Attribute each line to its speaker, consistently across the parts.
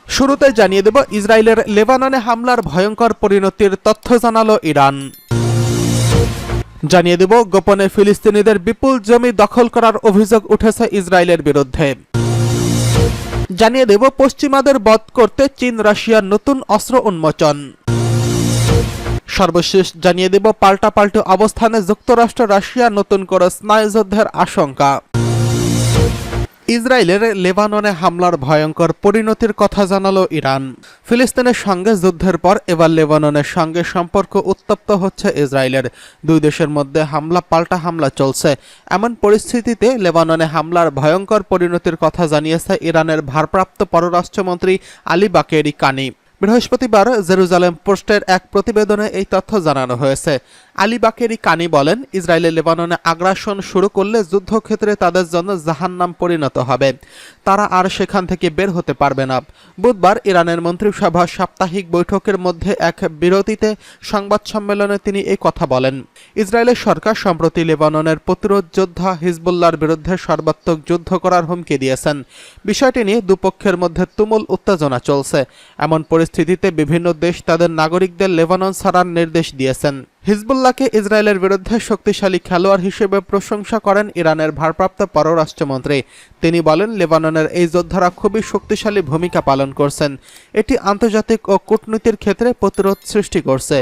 Speaker 1: শুরুতে জানিয়ে দেব ইসরায়েলের লেবাননে হামলার ভয়ঙ্কর পরিণতির তথ্য জানালো ইরান। জানিয়ে দেব গোপনে ফিলিস্তিনিদের বিপুল জমি দখল করার অভিযোগ উঠেছে ইসরায়েলের বিরুদ্ধে। জানিয়ে দেব পশ্চিমাদের বধ করতে চীন রাশিয়ার নতুন অস্ত্র উন্মোচন। সর্বশেষ জানিয়ে দেব পাল্টাপাল্টি অবস্থানে যুক্তরাষ্ট্র রাশিয়া নতুন করে স্নায়ুযুদ্ধের আশঙ্কা। ইসরায়েলের লেবাননে হামলার ভয়ঙ্কর পরিণতির কথা জানালো ইরান। ফিলিস্তিনের সঙ্গে যুদ্ধের পর এবার লেবাননের সঙ্গে সম্পর্ক উত্তপ্ত হচ্ছে ইসরায়েলের। দুই দেশের মধ্যে হামলা পাল্টা হামলা চলছে। এমন পরিস্থিতিতে লেবাননে হামলার ভয়ঙ্কর পরিণতির কথা জানিয়েছে ইরানের ভারপ্রাপ্ত পররাষ্ট্রমন্ত্রী আলী বাকেরি কানি। বৃহস্পতিবার জেরুজালেম পোস্টের এক প্রতিবেদনে এই তথ্য জানানো হয়েছে। আলী বাকেরি কানি বলেন, ইসরায়েলে লেবাননে আগ্রাসন শুরু করলে যুদ্ধক্ষেত্রে তাদের জন্য জাহান্নাম পরিণত হবে। তারা আর সেখান থেকে বের হতে পারবে না। বুধবার ইরানের মন্ত্রিসভার সাপ্তাহিক বৈঠকের মধ্যে এক বিরতিতে সংবাদ সম্মেলনে তিনি এই কথা বলেন। ইসরায়েলের সরকার সম্প্রতি লেবাননের প্রতিরোধ যোদ্ধা হিজবুল্লাহর বিরুদ্ধে সর্বাত্মক যুদ্ধ করার হুমকি দিয়েছেন। বিষয়টি নিয়ে দুপক্ষের মধ্যে তুমুল উত্তেজনা চলছে। এমন পরিস্থিতিতে বিভিন্ন দেশ তাদের নাগরিকদের লেবানন ছাড়ার নির্দেশ দিয়েছেন। হিজবুল্লাহকে ইসরায়েলের বিরুদ্ধে শক্তিশালী খেলোয়াড় হিসেবে প্রশংসা করেন ইরানের ভারপ্রাপ্ত পররাষ্ট্রমন্ত্রী। তিনি বলেন, লেবাননের এই যোদ্ধারা খুবই শক্তিশালী ভূমিকা পালন করছেন। এটি আন্তর্জাতিক ও কূটনীতির ক্ষেত্রে প্রতিরোধ সৃষ্টি করছে।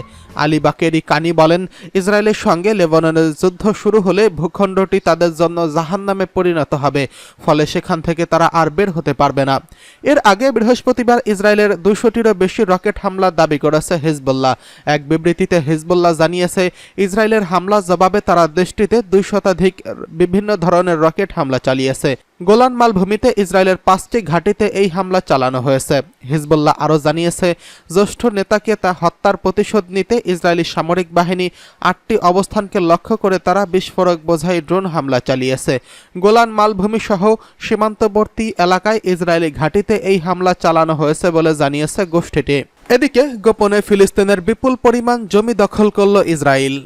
Speaker 1: আলী বাকেরি কানি বলেন, ইসরায়েলের সঙ্গে লেবাননের যুদ্ধ শুরু হলে ভূখণ্ডটি তাদের জন্য জাহান্নামে পরিণত হবে। ফলে সেখান থেকে তারা আর বের হতে পারবে না। এর আগে বৃহস্পতিবার ইসরায়েলের 200টিরও বেশি রকেট হামলার দাবি করেছে হিজবুল্লাহ। এক বিবৃতিতে হিজবুল্লাহ জানিয়েছে, ইসরায়েলের হামলা জবাবে তারা দেশটিতে 2 শতাধিক বিভিন্ন ধরনের রকেট হামলা চালিয়েছে। গোলান মালভূমিতে ইসরায়েলের 5টি ঘাঁটিতে এই হামলা চালানো হয়েছে। হিজবুল্লাহ আরও জানিয়েছে, জ্যেষ্ঠ নেতাকে তা হত্যার প্রতিশোধ নিতে ইসরায়েলি সামরিক বাহিনী 8টি অবস্থানকে লক্ষ্য করে তারা বিস্ফোরক বোঝাই ড্রোন হামলা চালিয়েছে। গোলান মালভূমি সহ সীমান্তবর্তী এলাকায় ইসরায়েলি ঘাঁটিতে এই হামলা চালানো হয়েছে বলে জানিয়েছে গোষ্ঠীটি। এদিকে গোপনে ফিলিস্তিনের বিপুল পরিমাণ জমি দখল করল ইসরায়েল।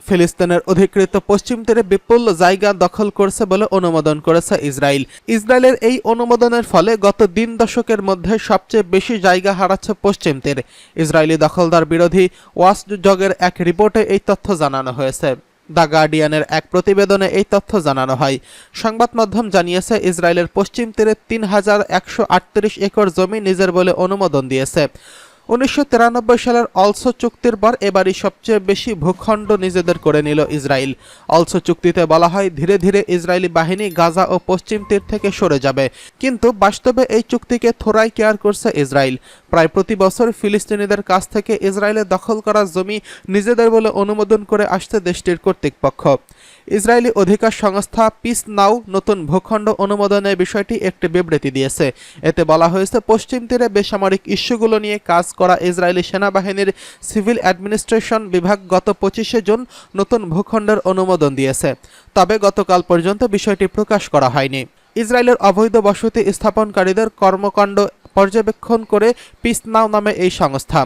Speaker 1: ফিলিস্তিনের অধিকৃত পশ্চিম তীরে বিপুল জায়গা দখল করছে বলে অনুমোদন করেছে ইসরায়েল। ইসরায়েলের এই অনুমোদনের ফলে গত 3 দশকের মধ্যে সবচেয়ে বেশি জায়গা হারাচ্ছে পশ্চিম তীর। ইসরায়েলি দখলদার বিরোধী ওয়াচডগের এক রিপোর্টে এই তথ্য জানানো হয়েছে। দ্য গার্ডিয়ানের এক প্রতিবেদনে এই তথ্য জানানো হয়। সংবাদ মাধ্যম জানিয়েছে, ইসরায়েলের পশ্চিম তীরে 3138 একর জমি নিজের বলে অনুমোদন দিয়েছে। 1993 সালের অলসো চুক্তির পর এবারই সবচেয়ে বেশি ভূখণ্ড নিজেদের করে নিল ইসরায়েল। অলসো চুক্তিতে বলা হয়, ধীরে ধীরে ইসরায়েলি বাহিনী গাজা ও পশ্চিম তীর থেকে সরে যাবে। কিন্তু বাস্তবে এই চুক্তিকে থোড়াই কেয়ার করছে ইসরায়েল। প্রায় প্রতি বছর ফিলিস্তিনিদের কাছ থেকে ইসরায়েলে দখল করা জমি নিজেদের বলে অনুমোদন করে আসছে দেশটির কর্তৃপক্ষ। ইসরায়েলি অধিকার সংস্থা পিস নাও নতুন ভূখণ্ড অনুমোদনের বিষয়টি একটি বিবৃতি দিয়েছে। এতে বলা হয়েছে, পশ্চিম তীরে বেসামরিক ইস্যুগুলো নিয়ে কাজ করা ইসরায়েলি সেনাবাহিনীর সিভিল অ্যাডমিনিস্ট্রেশন বিভাগ গত 25 জুন নতুন ভূখণ্ডের অনুমোদন দিয়েছে। তবে গতকাল পর্যন্ত বিষয়টি প্রকাশ করা হয়নি। ইসরায়েলের অবৈধ বসতি স্থাপনকারীদের কর্মকাণ্ড পর্যবেক্ষণ করে পিস নাও নামে এই সংস্থা,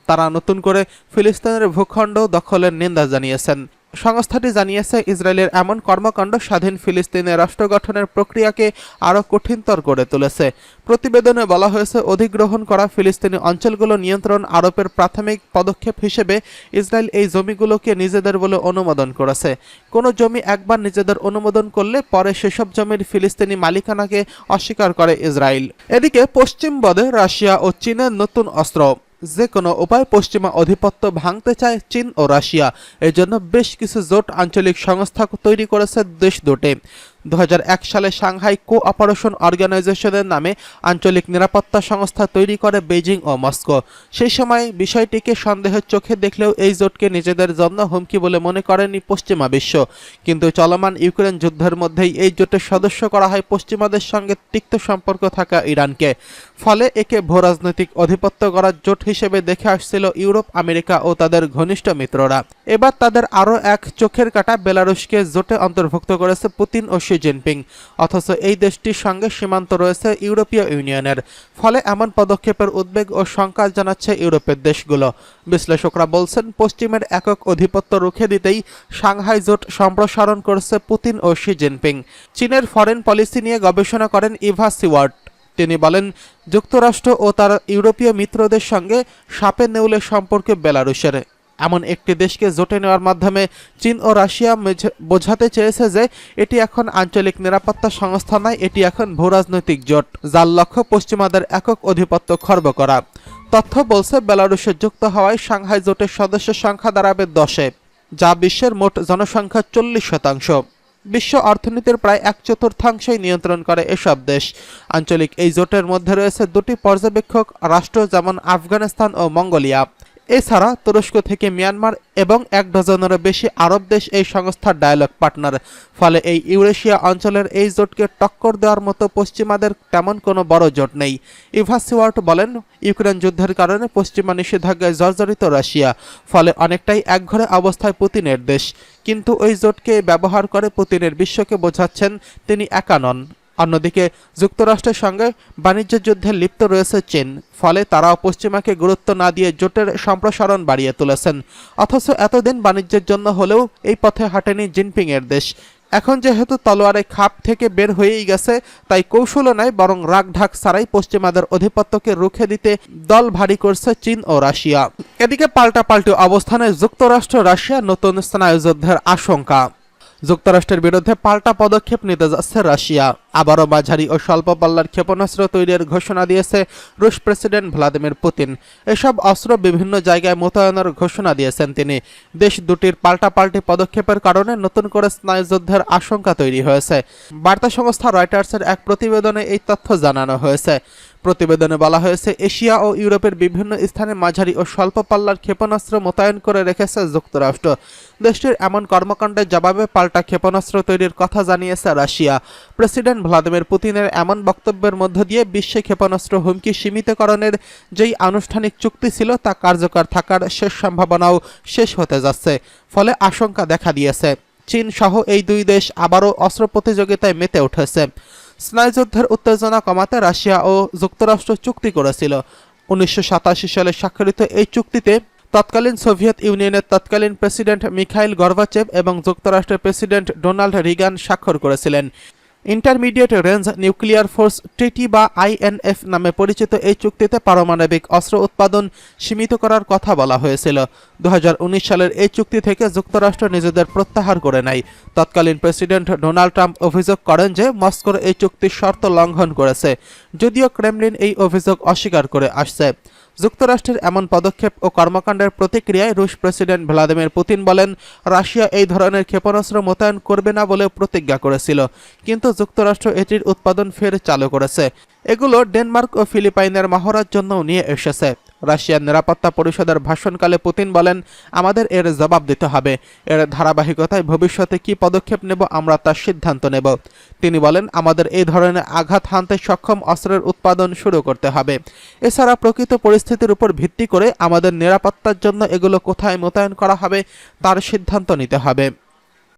Speaker 1: তারা নতুন করে ফিলিস্তিনের ভূখণ্ড দখলের নিন্দা জানিয়েছেন। সংস্থাটি জানিয়েছে, ইসরায়েলের এমন কর্মকাণ্ড স্বাধীন ফিলিস্তিনের রাষ্ট্র গঠনের প্রক্রিয়াকে আরও কঠিনতর করে তুলেছে। প্রতিবেদনে বলা হয়েছে, অধিগ্রহণ করা ফিলিস্তিনি অঞ্চলগুলো নিয়ন্ত্রণ আরোপের প্রাথমিক পদক্ষেপ হিসেবে ইসরায়েল এই জমিগুলোকে নিজেদের বলে অনুমোদন করেছে। কোনো জমি একবার নিজেদের অনুমোদন করলে পরে সেসব জমির ফিলিস্তিনি মালিকানাকে অস্বীকার করে ইসরায়েল। এদিকে পশ্চিম বদে রাশিয়া ও চীনের নতুন অস্ত্র। যে কোনো উপায় পশ্চিমা আধিপত্য ভাঙতে চায় চীন ও রাশিয়া। এর জন্য বেশ কিছু জোট আঞ্চলিক সংস্থা তৈরি করেছে দেশ দুটি। 2001 সালে সাংহাই কোঅপারেশন অর্গানাইজেশনের নামে আঞ্চলিক নিরাপত্তা সংস্থা তৈরি করে বেইজিং ও মস্কো। সেই সময় বিষয়টিকে সন্দেহের চোখে দেখলেও এই জোটকে নিজেদের জন্য হুমকি বলে মনে করেনি পশ্চিমা বিশ্ব। কিন্তু চলমান ইউক্রেন যুদ্ধের মধ্যেই এই জোটের সদস্য করা হয় পশ্চিমাদের সঙ্গে তিক্ত সম্পর্ক থাকা ইরানকে। ফলে একে ভূরাজনৈতিক আধিপত্য গড়ার জোট হিসেবে দেখে আসছিল ইউরোপ, আমেরিকা ও তাদের ঘনিষ্ঠ মিত্ররা। এবার তাদের আরও এক চোখের কাঁটা বেলারুশকে জোটে অন্তর্ভুক্ত করেছে পুতিন ও শি জিনপিং, অথচ এই দেশটির সঙ্গে সীমান্ত রয়েছে ইউরোপীয় ইউনিয়নের। ফলে এমন পদক্ষেপের উদ্বেগ ও শঙ্কা জানাচ্ছে ইউরোপের দেশগুলো। বিশ্লেষকরা বলছেন, পশ্চিমের একক আধিপত্য রুখে দিতেই সাংহাই জোট সম্প্রসারণ করছে পুতিন ও শি জিনপিং। চীনের ফরেন পলিসি নিয়ে গবেষণা করেন ইভা সিওয়ার্ট। তিনি বলেন, যুক্তরাষ্ট্র ও তার ইউরোপীয় মিত্রদের সঙ্গে সাপে নেউলে সম্পর্ক বেলারুশের। এমন একটি দেশকে জোটে নেওয়ার মাধ্যমে চীন ও রাশিয়া বোঝাতে চেয়েছে যে এটি এখন আঞ্চলিক নিরাপত্তা সংস্থা নয়, এটি এখন ভূরাজনৈতিক জোট, যার লক্ষ্য পশ্চিমাদের একক আধিপত্য খর্ব করা। তথ্য বলছে, বেলারুশে যুক্ত হওয়ায় সাংহাই জোটের সদস্য সংখ্যা দাঁড়াবে 10-এ, যা বিশ্বের মোট জনসংখ্যার 40%। বিশ্ব অর্থনীতির প্রায় 1/4 নিয়ন্ত্রণ করে এসব দেশ। আঞ্চলিক এই জোটের মধ্যে রয়েছে 2টি পর্যবেক্ষক রাষ্ট্র, যেমন আফগানিস্তান ও মঙ্গোলিয়া। এছাড়া তুরস্ক থেকে মিয়ানমার এবং 1 ডজনেরও বেশি আরব দেশ এই সংস্থার ডায়ালগ পার্টনার। ফলে এই ইউরেশিয়া অঞ্চলের এই জোটকে টক্কর দেওয়ার মতো পশ্চিমাদের তেমন কোনো বড় জোট নেই। ইভা সিওয়ার্ট বলেন, ইউক্রেন যুদ্ধের কারণে পশ্চিমা নিষেধাজ্ঞায় জর্জরিত রাশিয়া, ফলে অনেকটাই একঘরে অবস্থায় পুতিনের দেশ। কিন্তু ওই জোটকে ব্যবহার করে পুতিনের বিশ্বকে বোঝাচ্ছেন তিনি একা নন। অন্যদিকে যুক্তরাষ্ট্রের সঙ্গে বাণিজ্য যুদ্ধে লিপ্ত রয়েছে চীন, ফলে তারাও পশ্চিমাকে গুরুত্ব না দিয়ে জোটের সম্প্রসারণ বাড়িয়ে তুলেছেন। অথচ এতদিন বাণিজ্যের জন্য হলেও এই পথে হাঁটেনি জিনপিং এর দেশ। এখন যেহেতু তলোয়ারে খাপ থেকে বের হয়েই গেছে, তাই কৌশলও নয়, বরং রাগঢাক ছাড়াই পশ্চিমাদের আধিপত্যকে রুখে দিতে দল ভারী করছে চীন ও রাশিয়া। এদিকে পাল্টাপাল্টি অবস্থানে যুক্তরাষ্ট্র রাশিয়া, নতুন স্নায়ুযুদ্ধের আশঙ্কা। যুক্তরাষ্ট্রের বিরুদ্ধে পাল্টা পদক্ষেপ নিতে যাচ্ছে রাশিয়া। আবারও মাঝারি ও স্বল্প পাল্লার ক্ষেপণাস্ত্র তৈরির ঘোষণা দিয়েছে রুশ প্রেসিডেন্ট ভ্লাদিমির পুতিন। এসব অস্ত্র বিভিন্ন জায়গায় মোতায়েনের ঘোষণা দিয়েছেন তিনি। দেশ দুটির পাল্টাপাল্টি পদক্ষেপের কারণে নতুন করে স্নায়ুযুদ্ধের আশঙ্কা তৈরি হয়েছে। বার্তা সংস্থা রয়টার্সের এক প্রতিবেদনে এই তথ্য জানানো হয়েছে। প্রতিবেদনে বলা হয়েছে, এশিয়া ও ইউরোপের বিভিন্ন স্থানে মাঝারি ও স্বল্প পাল্লার ক্ষেপণাস্ত্র মোতায়েন করে রেখেছে যুক্তরাষ্ট্র। দেশটির এমন কর্মকাণ্ডের জবাবে পাল্টা ক্ষেপণাস্ত্র তৈরির কথা জানিয়েছে রাশিয়া। প্রেসিডেন্ট ভ্লাদিমির পুতিনের এমন বক্তব্যের মধ্য দিয়ে বিশ্বে ক্ষেপণাস্ত্র হুমকি সীমিতকরণের যেই আনুষ্ঠানিক চুক্তি ছিল তা কার্যকর থাকার শেষ সম্ভাবনাও শেষ হতে যাচ্ছে। ফলে আশঙ্কা দেখা দিয়েছে, চীন সহ এই দুই দেশ আবারও অস্ত্র প্রতিযোগিতায় মেতে উঠেছে। স্নায়ুযুদ্ধের উত্তেজনা কমাতে রাশিয়া ও যুক্তরাষ্ট্র চুক্তি করেছিল। 1987 সালে স্বাক্ষরিত এই চুক্তিতে তৎকালীন সোভিয়েত ইউনিয়নের তৎকালীন প্রেসিডেন্ট মিখাইল গর্বাচেভ এবং যুক্তরাষ্ট্রের প্রেসিডেন্ট ডোনাল্ড রিগান স্বাক্ষর করেছিলেন। ইন্টারমিডিয়েট রেঞ্জ নিউক্লিয়ার ফোর্স ট্রিটি বা INF নামে পরিচিত এই চুক্তিতে পারমাণবিক অস্ত্র উৎপাদন সীমিত করার কথা বলা হয়েছিল। 2019 সালের এই চুক্তি থেকে যুক্তরাষ্ট্র নিজেদের প্রত্যাহার করে নেয়। তৎকালীন প্রেসিডেন্ট ডোনাল্ড ট্রাম্প অভিযোগ করেন যে মস্কোর এই চুক্তির শর্ত লঙ্ঘন করেছে, যদিও ক্রেমলিন এই অভিযোগ অস্বীকার করে আসছে। যুক্তরাষ্ট্রের এমন পদক্ষেপ ও কর্মকাণ্ডের প্রতিক্রিয়ায় রুশ প্রেসিডেন্ট ভ্লাদিমির পুতিন বলেন, রাশিয়া এই ধরনের ক্ষেপণাস্ত্র মোতায়েন করবে না বলে প্রতিজ্ঞা করেছিল, কিন্তু যুক্তরাষ্ট্র এটির উৎপাদন ফের চালু করেছে। এগুলো ডেনমার্ক ও ফিলিপাইনের মহড়ার জন্যও নিয়ে এসেছে। রাশিয়ার নিরাপত্তা পরিষদের ভাষণকালে পুতিন বলেন, আমাদের এর জবাব দিতে হবে। এর ধারাবাহিকতায় ভবিষ্যতে কি পদক্ষেপ নেব আমরা তার সিদ্ধান্ত নেব। তিনি বলেন, আমাদের এই ধরনের আঘাত হানতে সক্ষম অস্ত্রের উৎপাদন শুরু করতে হবে। এছাড়া প্রকৃত পরিস্থিতির উপর ভিত্তি করে আমাদের নিরাপত্তার জন্য এগুলো কোথায় মোতায়েন করা হবে তার সিদ্ধান্ত নিতে হবে।